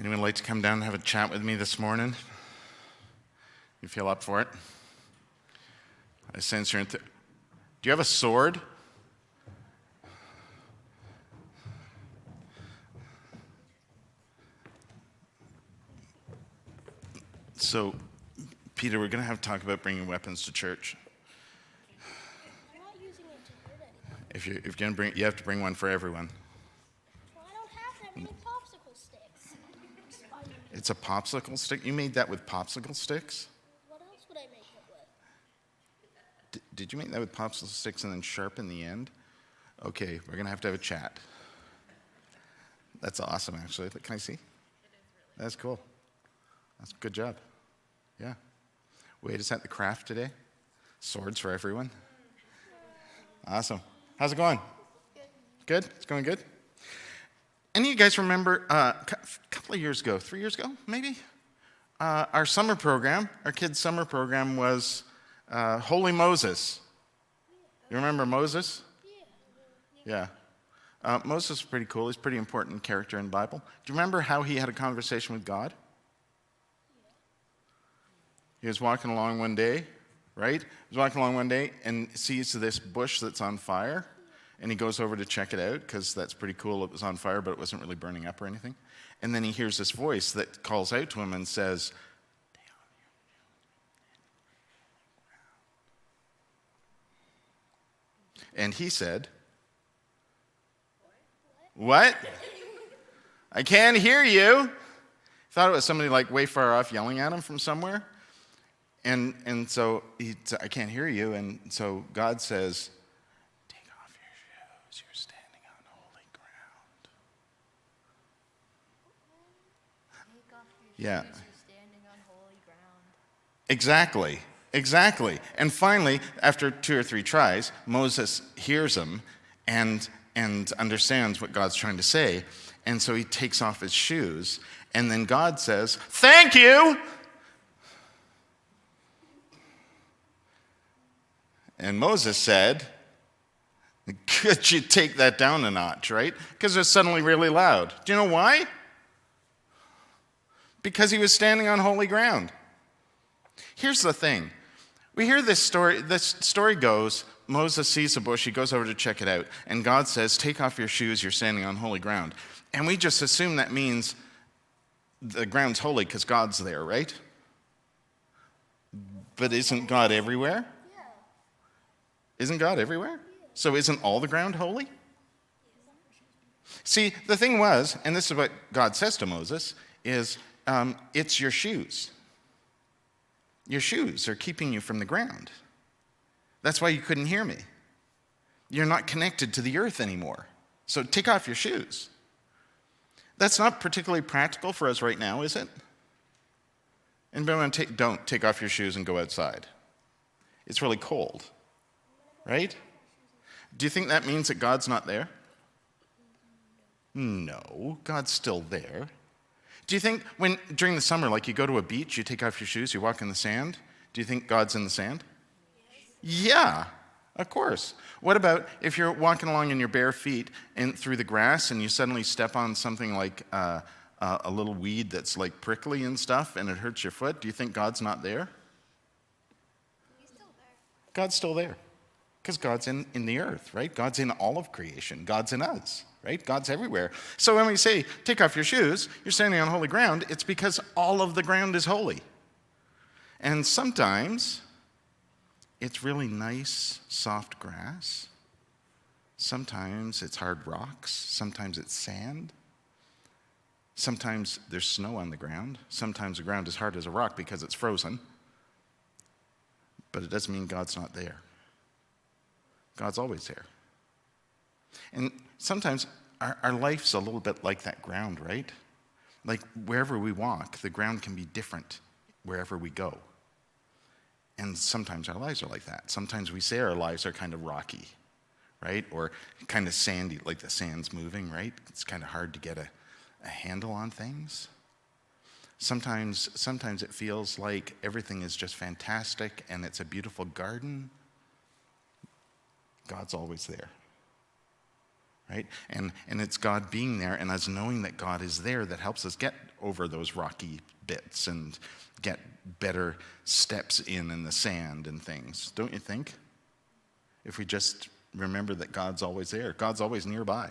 Anyone like to come down and have a chat with me this morning? You feel up for it? I sense you're do you have a sword? So, Peter, we're going to have to talk about bringing weapons to church. I'm not using it to hurt anyone. If you're going to bring, you have to bring one for everyone. Well, I don't have that many popsicle sticks. It's a popsicle stick? You made that with popsicle sticks? What else would I make it with? Did you make that with popsicle sticks and then sharpen the end? Okay, we're going to have a chat. That's awesome, actually. Can I see? That's cool. That's a good job. Yeah. Wait, is that the craft today? Swords for everyone? Awesome. How's it going? Good? It's going good? Any of you guys remember a couple of years ago, 3 years ago, maybe? Our summer program, our kids' summer program was Holy Moses. You remember Moses? Yeah. Moses is pretty cool. He's a pretty important character in the Bible. Do you remember how he had a conversation with God? He was walking along one day, right? He was walking along one day and sees this bush that's on fire. And he goes over to check it out because that's pretty cool. It was on fire, but it wasn't really burning up or anything. And then he hears this voice that calls out to him and says, and he said, "What? I can't hear you." Thought it was somebody like way far off yelling at him from somewhere. And so he said, "I can't hear you." And so God says, "Take off your shoes. You're standing on holy ground." Take off your Yeah. shoes. You're standing on holy ground. Exactly. And finally, after 2 or 3 tries, Moses hears him and understands what God's trying to say. And so he takes off his shoes. And then God says, "Thank you." And Moses said, "Could you take that down a notch," right? Because it was suddenly really loud. Do you know why? Because he was standing on holy ground. Here's the thing. We hear this story. This story goes, Moses sees a bush, he goes over to check it out, and God says, "Take off your shoes, you're standing on holy ground." And we just assume that means the ground's holy because God's there, right? But isn't God everywhere? Isn't God everywhere? So isn't all the ground holy? See, the thing was, and this is what God says to Moses, is it's your shoes. Your shoes are keeping you from the ground. That's why you couldn't hear me. You're not connected to the earth anymore. So take off your shoes. That's not particularly practical for us right now, is it? Anybody want to don't take off your shoes and go outside. It's really cold. Right? Do you think that means that God's not there? No, God's still there. Do you think when during the summer, like you go to a beach, you take off your shoes, you walk in the sand, do you think God's in the sand? Yeah, of course. What about if you're walking along in your bare feet and through the grass and you suddenly step on something like a little weed that's like prickly and stuff and it hurts your foot? Do you think God's not there? He's still there. God's still there. Because God's in the earth, right? God's in all of creation. God's in us, right? God's everywhere. So when we say, take off your shoes, you're standing on holy ground, it's because all of the ground is holy. And sometimes it's really nice, soft grass. Sometimes it's hard rocks. Sometimes it's sand. Sometimes there's snow on the ground. Sometimes the ground is hard as a rock because it's frozen. But it doesn't mean God's not there. God's always there. And sometimes our life's a little bit like that ground, right? Like wherever we walk, the ground can be different wherever we go. And sometimes our lives are like that. Sometimes we say our lives are kind of rocky, right? Or kind of sandy, like the sand's moving, right? It's kind of hard to get a handle on things. Sometimes it feels like everything is just fantastic and it's a beautiful garden. God's always there, right? And it's God being there and us knowing that God is there that helps us get over those rocky bits and get better steps in the sand and things, don't you think? If we just remember that God's always there, God's always nearby.